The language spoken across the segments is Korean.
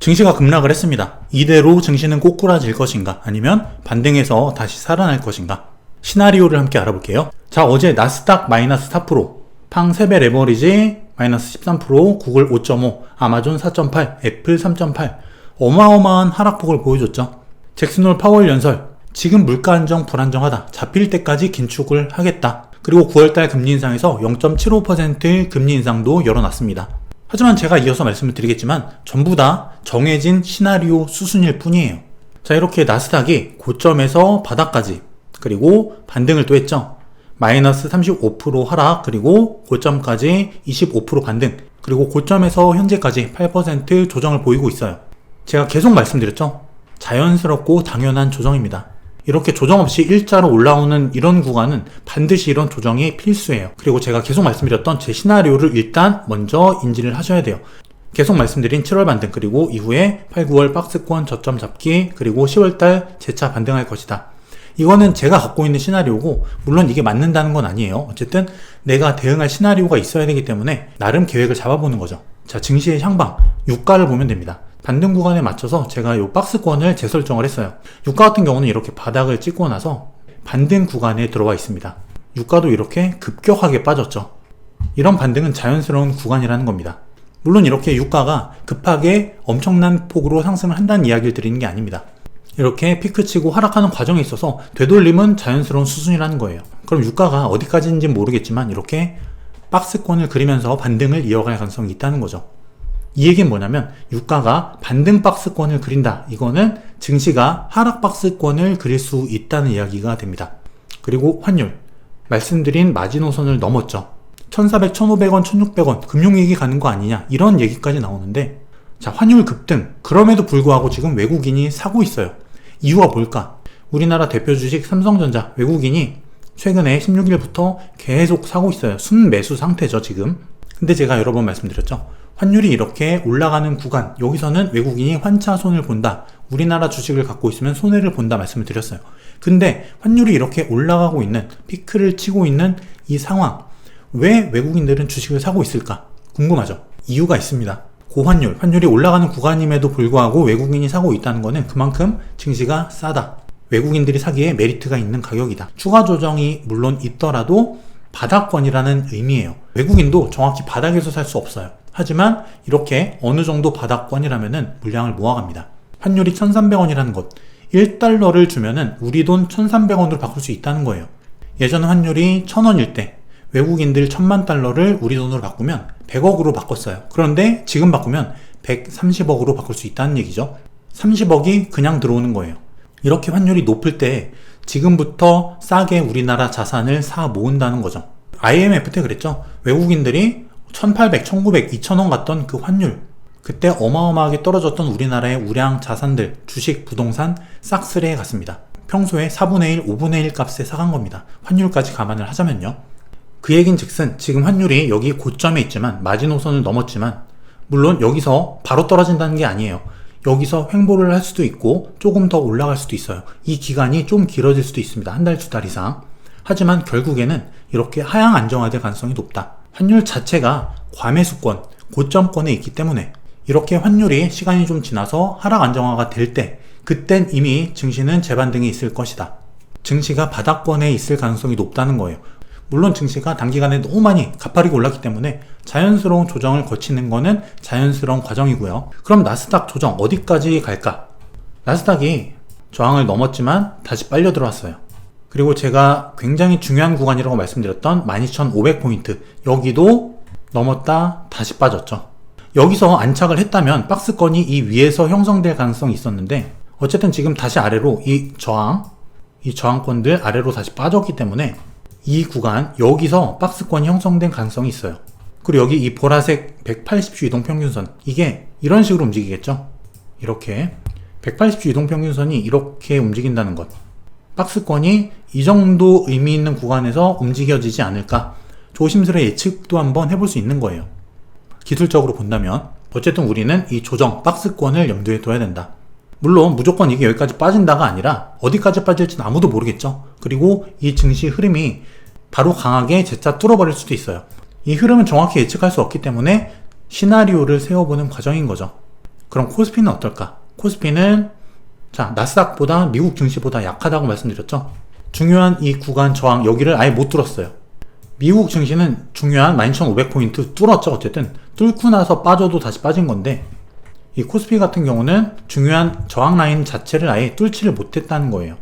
증시가 급락을 했습니다. 이대로 증시는 꼬꾸라질 것인가 아니면 반등해서 다시 살아날 것인가, 시나리오를 함께 알아볼게요. 자, 어제 나스닥 마이너스 4%, 팡 3배 레버리지 마이너스 13%, 구글 5.5, 아마존 4.8, 애플 3.8, 어마어마한 하락폭을 보여줬죠. 잭슨 홀 파월 연설, 지금 물가 안정 불안정하다, 잡힐 때까지 긴축을 하겠다. 그리고 9월달 금리 인상에서 0.75% 금리 인상도 열어놨습니다. 하지만 제가 이어서 말씀을 드리겠지만 전부 다 정해진 시나리오 수순일 뿐이에요. 자, 이렇게 나스닥이 고점에서 바닥까지, 그리고 반등을 또 했죠. 마이너스 35% 하락, 그리고 고점까지 25% 반등, 그리고 고점에서 현재까지 8% 조정을 보이고 있어요. 제가 계속 말씀드렸죠. 자연스럽고 당연한 조정입니다. 이렇게 조정 없이 일자로 올라오는 이런 구간은 반드시 이런 조정이 필수예요. 그리고 제가 계속 말씀드렸던 제 시나리오를 일단 먼저 인지를 하셔야 돼요. 계속 말씀드린 7월 반등, 그리고 이후에 8, 9월 박스권 저점 잡기, 그리고 10월달 재차 반등할 것이다. 이거는 제가 갖고 있는 시나리오고, 물론 이게 맞는다는 건 아니에요. 어쨌든 내가 대응할 시나리오가 있어야 되기 때문에 나름 계획을 잡아보는 거죠. 자, 증시의 향방, 유가를 보면 됩니다. 반등 구간에 맞춰서 제가 이 박스권을 재설정을 했어요. 유가 같은 경우는 이렇게 바닥을 찍고 나서 반등 구간에 들어와 있습니다. 유가도 이렇게 급격하게 빠졌죠. 이런 반등은 자연스러운 구간이라는 겁니다. 물론 이렇게 유가가 급하게 엄청난 폭으로 상승을 한다는 이야기를 드리는 게 아닙니다. 이렇게 피크치고 하락하는 과정에 있어서 되돌림은 자연스러운 수준이라는 거예요. 그럼 유가가 어디까지인지는 모르겠지만 이렇게 박스권을 그리면서 반등을 이어갈 가능성이 있다는 거죠. 이 얘기는 뭐냐면 유가가 반등 박스권을 그린다. 이거는 증시가 하락 박스권을 그릴 수 있다는 이야기가 됩니다. 그리고 환율, 말씀드린 마지노선을 넘었죠. 1,400, 1,500원, 1,600원 금융위기 가는 거 아니냐, 이런 얘기까지 나오는데, 자, 환율 급등, 그럼에도 불구하고 지금 외국인이 사고 있어요. 이유가 뭘까? 우리나라 대표 주식 삼성전자, 외국인이 최근에 16일부터 계속 사고 있어요. 순매수 상태죠, 지금. 근데 제가 여러 번 말씀드렸죠. 환율이 이렇게 올라가는 구간, 여기서는 외국인이 환차손을 본다, 우리나라 주식을 갖고 있으면 손해를 본다 말씀을 드렸어요. 근데 환율이 이렇게 올라가고 있는, 피크를 치고 있는 이 상황, 왜 외국인들은 주식을 사고 있을까? 궁금하죠? 이유가 있습니다. 고환율, 환율이 올라가는 구간임에도 불구하고 외국인이 사고 있다는 것은 그만큼 증시가 싸다, 외국인들이 사기에 메리트가 있는 가격이다, 추가 조정이 물론 있더라도 바닥권이라는 의미예요. 외국인도 정확히 바닥에서 살 수 없어요. 하지만 이렇게 어느 정도 바닥권이라면은 물량을 모아갑니다. 환율이 1,300원이라는 것, 1달러를 주면은 우리 돈 1,300원으로 바꿀 수 있다는 거예요. 예전 환율이 1,000원일 때 외국인들 1,000만 달러를 우리 돈으로 바꾸면 100억으로 바꿨어요. 그런데 지금 바꾸면 130억으로 바꿀 수 있다는 얘기죠. 30억이 그냥 들어오는 거예요. 이렇게 환율이 높을 때 지금부터 싸게 우리나라 자산을 사 모은다는 거죠. IMF 때 그랬죠. 외국인들이 1,800, 1,900, 2,000원 갔던 그 환율, 그때 어마어마하게 떨어졌던 우리나라의 우량 자산들, 주식, 부동산 싹쓸이해 갔습니다. 평소에 4분의 1, 5분의 1 값에 사간 겁니다. 환율까지 감안을 하자면요. 그 얘긴 즉슨 지금 환율이 여기 고점에 있지만, 마지노선을 넘었지만, 물론 여기서 바로 떨어진다는 게 아니에요. 여기서 횡보를 할 수도 있고 조금 더 올라갈 수도 있어요. 이 기간이 좀 길어질 수도 있습니다. 한 달, 두 달 이상. 하지만 결국에는 이렇게 하향 안정화될 가능성이 높다. 환율 자체가 과매수권, 고점권에 있기 때문에 이렇게 환율이 시간이 좀 지나서 하락 안정화가 될 때, 그땐 이미 증시는 재반등이 있을 것이다. 증시가 바닥권에 있을 가능성이 높다는 거예요. 물론 증시가 단기간에 너무 많이 가파르게 올랐기 때문에 자연스러운 조정을 거치는 거는 자연스러운 과정이고요. 그럼 나스닥 조정 어디까지 갈까? 나스닥이 저항을 넘었지만 다시 빨려 들어왔어요. 그리고 제가 굉장히 중요한 구간이라고 말씀드렸던 12,500포인트, 여기도 넘었다 다시 빠졌죠. 여기서 안착을 했다면 박스권이 이 위에서 형성될 가능성이 있었는데, 어쨌든 지금 다시 아래로 이 저항권들 아래로 다시 빠졌기 때문에 이 구간, 여기서 박스권이 형성된 가능성이 있어요. 그리고 여기 이 보라색 180주 이동평균선, 이게 이런 식으로 움직이겠죠. 이렇게 180주 이동평균선이 이렇게 움직인다는 것, 박스권이 이 정도 의미 있는 구간에서 움직여지지 않을까, 조심스레 예측도 한번 해볼 수 있는 거예요. 기술적으로 본다면. 어쨌든 우리는 이 조정, 박스권을 염두에 둬야 된다. 물론 무조건 이게 여기까지 빠진다가 아니라 어디까지 빠질지는 아무도 모르겠죠. 그리고 이 증시 흐름이 바로 강하게 재차 뚫어버릴 수도 있어요. 이 흐름은 정확히 예측할 수 없기 때문에 시나리오를 세워보는 과정인 거죠. 그럼 코스피는 어떨까? 코스피는 자, 나스닥보다 미국 증시보다 약하다고 말씀드렸죠. 중요한 이 구간 저항 여기를 아예 못 뚫었어요. 미국 증시는 중요한 12,500포인트 뚫었죠. 어쨌든 뚫고 나서 빠져도 다시 빠진 건데 이 코스피 같은 경우는 중요한 저항 라인 자체를 아예 뚫지를 못했다는 거예요.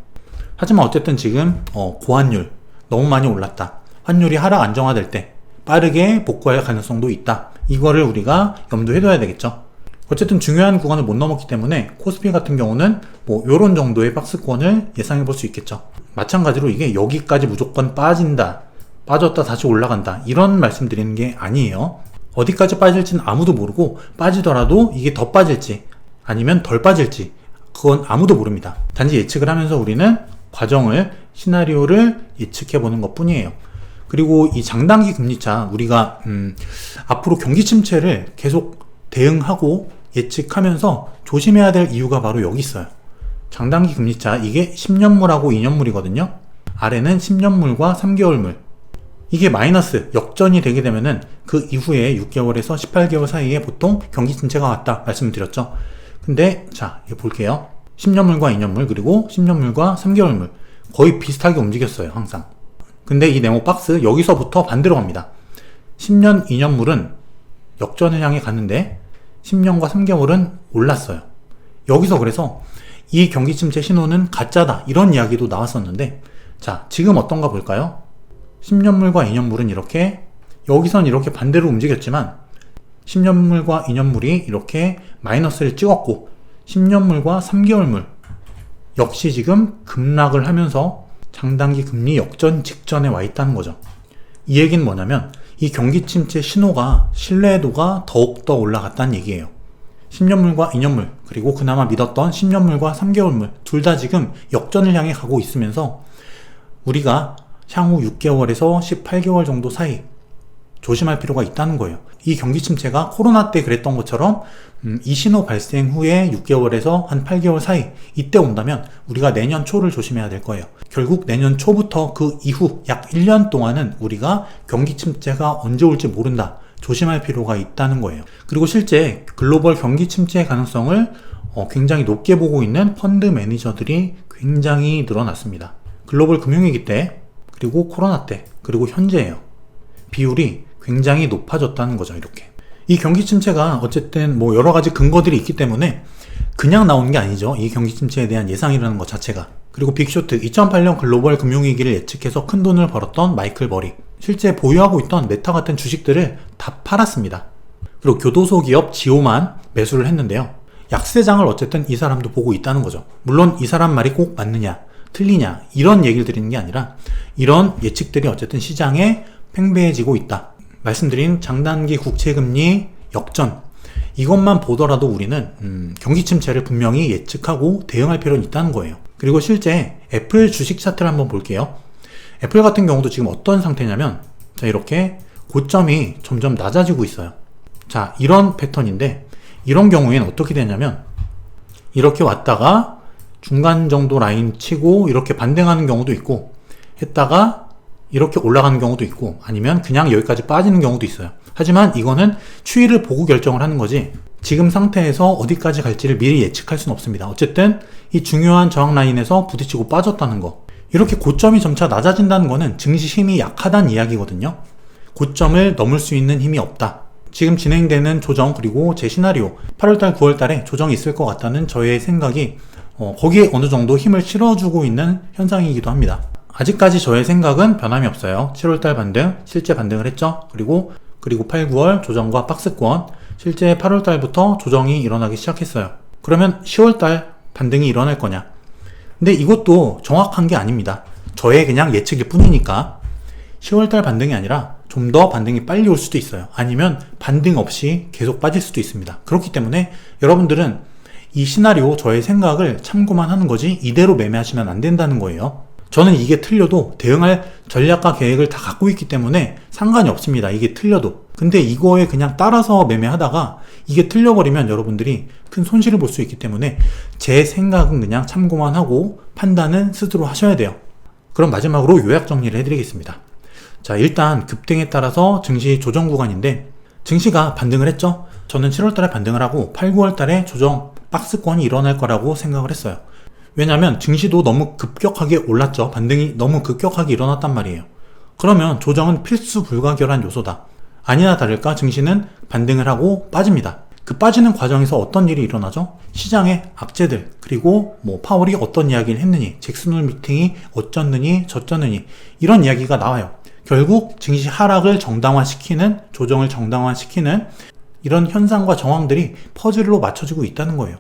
하지만 어쨌든 지금 고환율 너무 많이 올랐다. 환율이 하락 안정화될 때 빠르게 복구할 가능성도 있다. 이거를 우리가 염두에 둬야 되겠죠. 어쨌든 중요한 구간을 못 넘었기 때문에 코스피 같은 경우는 뭐 요런 정도의 박스권을 예상해 볼 수 있겠죠. 마찬가지로 이게 여기까지 무조건 빠진다, 빠졌다 다시 올라간다 이런 말씀 드리는 게 아니에요. 어디까지 빠질지는 아무도 모르고 빠지더라도 이게 더 빠질지 아니면 덜 빠질지 그건 아무도 모릅니다. 단지 예측을 하면서 우리는 과정을 시나리오를 예측해 보는 것 뿐이에요. 그리고 이 장단기 금리차 우리가 앞으로 경기 침체를 계속 대응하고 예측하면서 조심해야 될 이유가 바로 여기 있어요. 장단기 금리차 이게 10년물하고 2년물이거든요. 아래는 10년물과 3개월물. 이게 마이너스 역전이 되게 되면은 그 이후에 6개월에서 18개월 사이에 보통 경기 침체가 왔다 말씀을 드렸죠. 근데 자 이거 볼게요. 10년물과 2년물 그리고 10년물과 3개월물 거의 비슷하게 움직였어요. 항상. 근데 이 네모 박스 여기서부터 반대로 갑니다. 10년 2년물은 역전을 향해 갔는데 10년과 3개월은 올랐어요. 여기서 그래서 이 경기 침체 신호는 가짜다 이런 이야기도 나왔었는데 자 지금 어떤가 볼까요? 10년물과 2년물은 이렇게 여기선 이렇게 반대로 움직였지만 10년물과 2년물이 이렇게 마이너스를 찍었고 10년물과 3개월물 역시 지금 급락을 하면서 장단기 금리 역전 직전에 와 있다는 거죠. 이 얘기는 뭐냐면 이 경기 침체 신호가 신뢰도가 더욱더 올라갔다는 얘기예요. 10년물과 2년물 그리고 그나마 믿었던 10년물과 3개월물 둘 다 지금 역전을 향해 가고 있으면서 우리가 향후 6개월에서 18개월 정도 사이 조심할 필요가 있다는 거예요. 이 경기 침체가 코로나 때 그랬던 것처럼 이 신호 발생 후에 6개월에서 한 8개월 사이 이때 온다면 우리가 내년 초를 조심해야 될 거예요. 결국 내년 초부터 그 이후 약 1년 동안은 우리가 경기 침체가 언제 올지 모른다. 조심할 필요가 있다는 거예요. 그리고 실제 글로벌 경기 침체의 가능성을 굉장히 높게 보고 있는 펀드 매니저들이 굉장히 늘어났습니다. 글로벌 금융위기 때 그리고 코로나 때 그리고 현재예요. 비율이 굉장히 높아졌다는 거죠. 이렇게 이 경기 침체가 어쨌든 뭐 여러 가지 근거들이 있기 때문에 그냥 나오는 게 아니죠. 이 경기 침체에 대한 예상이라는 것 자체가. 그리고 빅쇼트 2008년 글로벌 금융위기를 예측해서 큰 돈을 벌었던 마이클 버리 실제 보유하고 있던 메타 같은 주식들을 다 팔았습니다. 그리고 교도소 기업 지오만 매수를 했는데요. 약세장을 어쨌든 이 사람도 보고 있다는 거죠. 물론 이 사람 말이 꼭 맞느냐 틀리냐 이런 얘기를 드리는 게 아니라 이런 예측들이 어쨌든 시장에 팽배해지고 있다. 말씀드린 장단기 국채금리 역전 이것만 보더라도 우리는 경기 침체를 분명히 예측하고 대응할 필요는 있다는 거예요. 그리고 실제 애플 주식 차트를 한번 볼게요. 애플 같은 경우도 지금 어떤 상태냐면 자 이렇게 고점이 점점 낮아지고 있어요. 자 이런 패턴인데 이런 경우에는 어떻게 되냐면 이렇게 왔다가 중간 정도 라인 치고 이렇게 반등하는 경우도 있고 했다가 이렇게 올라가는 경우도 있고 아니면 그냥 여기까지 빠지는 경우도 있어요. 하지만 이거는 추이를 보고 결정을 하는 거지 지금 상태에서 어디까지 갈지를 미리 예측할 수는 없습니다. 어쨌든 이 중요한 저항 라인에서 부딪히고 빠졌다는 거 이렇게 고점이 점차 낮아진다는 거는 증시 힘이 약하다는 이야기거든요. 고점을 넘을 수 있는 힘이 없다. 지금 진행되는 조정 그리고 제 시나리오 8월달 9월달에 조정이 있을 것 같다는 저의 생각이 거기에 어느 정도 힘을 실어주고 있는 현상이기도 합니다. 아직까지 저의 생각은 변함이 없어요. 7월달 반등, 실제 반등을 했죠. 그리고 8, 9월 조정과 박스권, 실제 8월달부터 조정이 일어나기 시작했어요. 그러면 10월달 반등이 일어날 거냐? 근데 이것도 정확한 게 아닙니다. 저의 그냥 예측일 뿐이니까 10월달 반등이 아니라 좀 더 반등이 빨리 올 수도 있어요. 아니면 반등 없이 계속 빠질 수도 있습니다. 그렇기 때문에 여러분들은 이 시나리오 저의 생각을 참고만 하는 거지 이대로 매매하시면 안 된다는 거예요. 저는 이게 틀려도 대응할 전략과 계획을 다 갖고 있기 때문에 상관이 없습니다. 이게 틀려도. 근데 이거에 그냥 따라서 매매하다가 이게 틀려버리면 여러분들이 큰 손실을 볼 수 있기 때문에 제 생각은 그냥 참고만 하고 판단은 스스로 하셔야 돼요. 그럼 마지막으로 요약 정리를 해드리겠습니다. 자, 일단 급등에 따라서 증시 조정 구간인데 증시가 반등을 했죠? 저는 7월달에 반등을 하고 8, 9월달에 조정 박스권이 일어날 거라고 생각을 했어요. 왜냐면 증시도 너무 급격하게 올랐죠. 반등이 너무 급격하게 일어났단 말이에요. 그러면 조정은 필수 불가결한 요소다. 아니나 다를까 증시는 반등을 하고 빠집니다. 그 빠지는 과정에서 어떤 일이 일어나죠? 시장의 악재들, 그리고 파월이 어떤 이야기를 했느니, 잭슨홀 미팅이 어쩌느니 저쩌느니 이런 이야기가 나와요. 결국 증시 하락을 정당화시키는, 조정을 정당화시키는 이런 현상과 정황들이 퍼즐로 맞춰지고 있다는 거예요.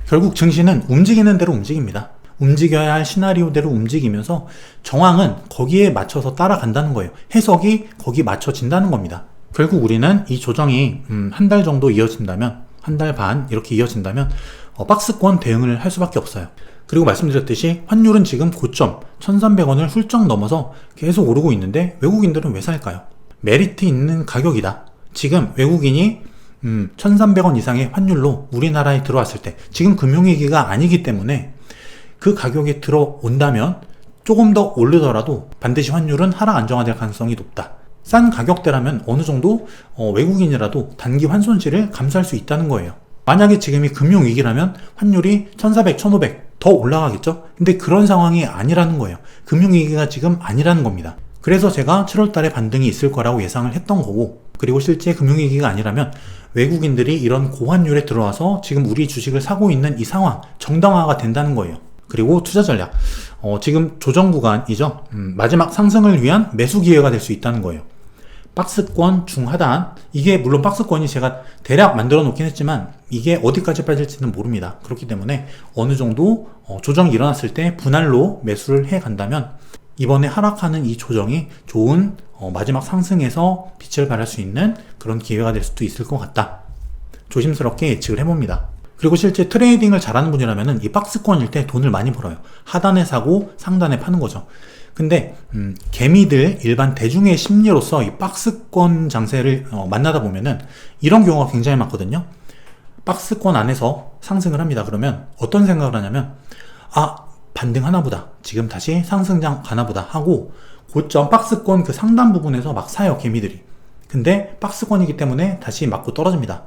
결국 증시는 움직이는 대로 움직입니다. 움직여야 할 시나리오대로 움직이면서 정황은 거기에 맞춰서 따라간다는 거예요. 해석이 거기 맞춰진다는 겁니다. 결국 우리는 이 조정이 한 달 정도 이어진다면, 한 달 반 이렇게 이어진다면 박스권 대응을 할 수밖에 없어요. 그리고 말씀드렸듯이 환율은 지금 고점 1,300원을 훌쩍 넘어서 계속 오르고 있는데 외국인들은 왜 살까요? 메리트 있는 가격이다. 지금 외국인이 1,300원 이상의 환율로 우리나라에 들어왔을 때, 지금 금융위기가 아니기 때문에 그 가격에 들어온다면 조금 더 오르더라도 반드시 환율은 하락 안정화될 가능성이 높다. 싼 가격대라면 어느 정도 외국인이라도 단기 환손실을 감수할 수 있다는 거예요. 만약에 지금이 금융위기라면 환율이 1,400, 1,500 더 올라가겠죠? 근데 그런 상황이 아니라는 거예요. 금융위기가 지금 아니라는 겁니다. 그래서 제가 7월 달에 반등이 있을 거라고 예상을 했던 거고, 그리고 실제 금융위기가 아니라면 외국인들이 이런 고환율에 들어와서 지금 우리 주식을 사고 있는 이 상황 정당화가 된다는 거예요. 그리고 투자 전략, 지금 조정 구간이죠. 마지막 상승을 위한 매수 기회가 될 수 있다는 거예요. 박스권 중하단, 이게 물론 박스권이 제가 대략 만들어 놓긴 했지만 이게 어디까지 빠질지는 모릅니다. 그렇기 때문에 어느 정도 조정이 일어났을 때 분할로 매수를 해 간다면 이번에 하락하는 이 조정이 좋은 마지막 상승에서 빛을 발할 수 있는 그런 기회가 될 수도 있을 것 같다. 조심스럽게 예측을 해봅니다. 그리고 실제 트레이딩을 잘하는 분이라면 이 박스권일 때 돈을 많이 벌어요. 하단에 사고 상단에 파는 거죠. 근데 개미들, 일반 대중의 심리로서 이 박스권 장세를 만나다 보면은 이런 경우가 굉장히 많거든요. 박스권 안에서 상승을 합니다. 그러면 어떤 생각을 하냐면, 반등하나 보다, 지금 다시 상승장 가나 보다 하고 고점 박스권 그 상단 부분에서 막 사요, 개미들이. 근데 박스권이기 때문에 다시 맞고 떨어집니다.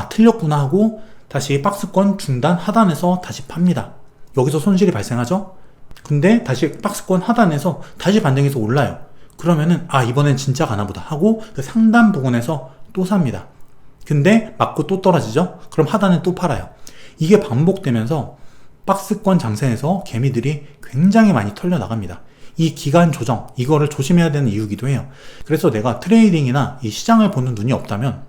틀렸구나 하고 다시 박스권 중단 하단에서 다시 팝니다. 여기서 손실이 발생하죠? 근데 다시 박스권 하단에서 다시 반등해서 올라요. 그러면은 이번엔 진짜 가나보다 하고 그 상단 부분에서 또 삽니다. 근데 맞고 또 떨어지죠? 그럼 하단에 또 팔아요. 이게 반복되면서 박스권 장세에서 개미들이 굉장히 많이 털려 나갑니다. 이 기간 조정, 이거를 조심해야 되는 이유기도 해요. 그래서 내가 트레이딩이나 이 시장을 보는 눈이 없다면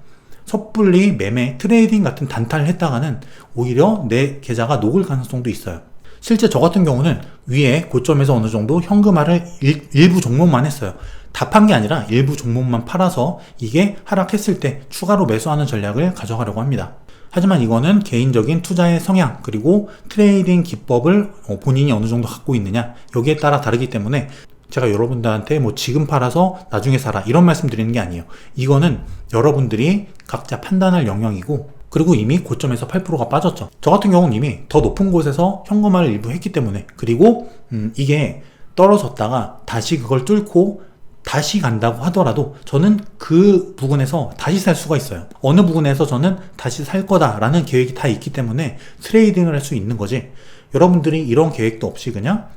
섣불리 매매, 트레이딩 같은 단타를 했다가는 오히려 내 계좌가 녹을 가능성도 있어요. 실제 저 같은 경우는 위에 고점에서 어느 정도 현금화를 일부 종목만 했어요. 다 판 게 아니라 일부 종목만 팔아서 이게 하락했을 때 추가로 매수하는 전략을 가져가려고 합니다. 하지만 이거는 개인적인 투자의 성향, 그리고 트레이딩 기법을 본인이 어느 정도 갖고 있느냐, 여기에 따라 다르기 때문에 제가 여러분들한테 지금 팔아서 나중에 사라 이런 말씀 드리는 게 아니에요. 이거는 여러분들이 각자 판단할 영역이고, 그리고 이미 고점에서 8%가 빠졌죠. 저 같은 경우는 이미 더 높은 곳에서 현금화를 일부 했기 때문에, 그리고 이게 떨어졌다가 다시 그걸 뚫고 다시 간다고 하더라도 저는 그 부분에서 다시 살 수가 있어요. 어느 부분에서 저는 다시 살 거다라는 계획이 다 있기 때문에 트레이딩을 할 수 있는 거지, 여러분들이 이런 계획도 없이 그냥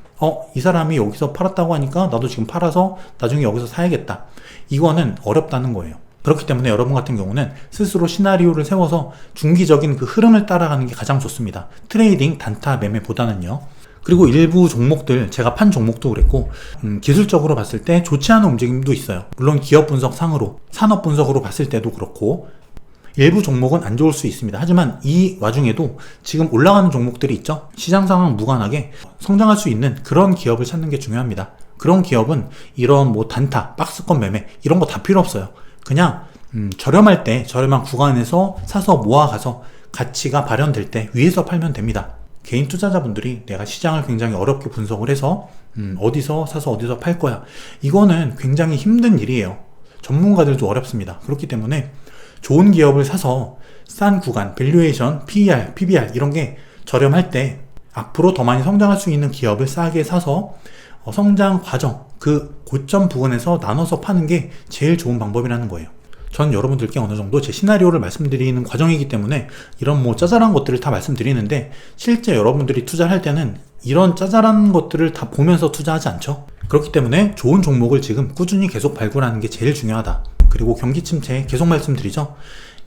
이 사람이 여기서 팔았다고 하니까 나도 지금 팔아서 나중에 여기서 사야겠다, 이거는 어렵다는 거예요. 그렇기 때문에 여러분 같은 경우는 스스로 시나리오를 세워서 중기적인 그 흐름을 따라가는 게 가장 좋습니다. 트레이딩 단타 매매보다는요. 그리고 일부 종목들, 제가 판 종목도 그랬고 기술적으로 봤을 때 좋지 않은 움직임도 있어요. 물론 기업 분석 상으로, 산업 분석으로 봤을 때도 그렇고 일부 종목은 안 좋을 수 있습니다. 하지만 이 와중에도 지금 올라가는 종목들이 있죠. 시장 상황 무관하게 성장할 수 있는 그런 기업을 찾는 게 중요합니다. 그런 기업은 이런 단타, 박스권 매매 이런 거 다 필요 없어요. 그냥 저렴할 때 저렴한 구간에서 사서 모아가서 가치가 발현될 때 위에서 팔면 됩니다. 개인 투자자분들이 내가 시장을 굉장히 어렵게 분석을 해서 어디서 사서 어디서 팔 거야, 이거는 굉장히 힘든 일이에요. 전문가들도 어렵습니다. 그렇기 때문에 좋은 기업을 사서 싼 구간, 밸류에이션, PER, PBR 이런 게 저렴할 때 앞으로 더 많이 성장할 수 있는 기업을 싸게 사서 성장 과정, 그 고점 부분에서 나눠서 파는 게 제일 좋은 방법이라는 거예요. 전 여러분들께 어느 정도 제 시나리오를 말씀드리는 과정이기 때문에 이런 뭐 짜잘한 것들을 다 말씀드리는데, 실제 여러분들이 투자할 때는 이런 짜잘한 것들을 다 보면서 투자하지 않죠. 그렇기 때문에 좋은 종목을 지금 꾸준히 계속 발굴하는 게 제일 중요하다. 그리고 경기 침체 계속 말씀드리죠.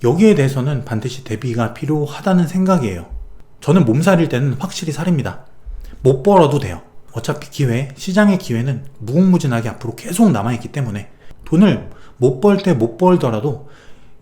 여기에 대해서는 반드시 대비가 필요하다는 생각이에요. 저는 몸살일 때는 확실히 살입니다. 못 벌어도 돼요. 어차피 시장의 기회는 무궁무진하게 앞으로 계속 남아있기 때문에 돈을 못 벌 때 못 벌더라도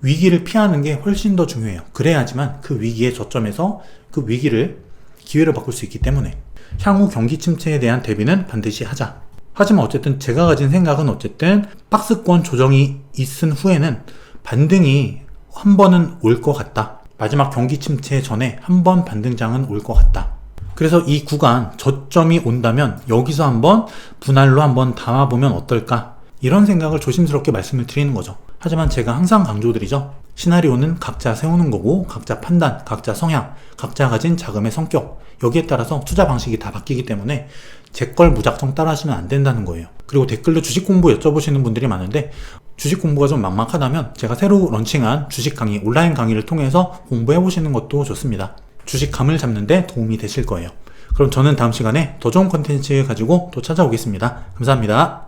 위기를 피하는 게 훨씬 더 중요해요. 그래야지만 그 위기의 저점에서 그 위기를 기회로 바꿀 수 있기 때문에 향후 경기 침체에 대한 대비는 반드시 하자. 하지만 어쨌든 제가 가진 생각은 어쨌든 박스권 조정이 있은 후에는 반등이 한 번은 올 것 같다. 마지막 경기 침체 전에 한 번 반등장은 올 것 같다. 그래서 이 구간 저점이 온다면 여기서 한번 분할로 한번 담아보면 어떨까? 이런 생각을 조심스럽게 말씀을 드리는 거죠. 하지만 제가 항상 강조드리죠. 시나리오는 각자 세우는 거고 각자 판단, 각자 성향, 각자 가진 자금의 성격, 여기에 따라서 투자 방식이 다 바뀌기 때문에 제 걸 무작정 따라하시면 안 된다는 거예요. 그리고 댓글로 주식 공부 여쭤보시는 분들이 많은데, 주식 공부가 좀 막막하다면 제가 새로 런칭한 주식 강의, 온라인 강의를 통해서 공부해 보시는 것도 좋습니다. 주식 감을 잡는 데 도움이 되실 거예요. 그럼 저는 다음 시간에 더 좋은 컨텐츠 가지고 또 찾아오겠습니다. 감사합니다.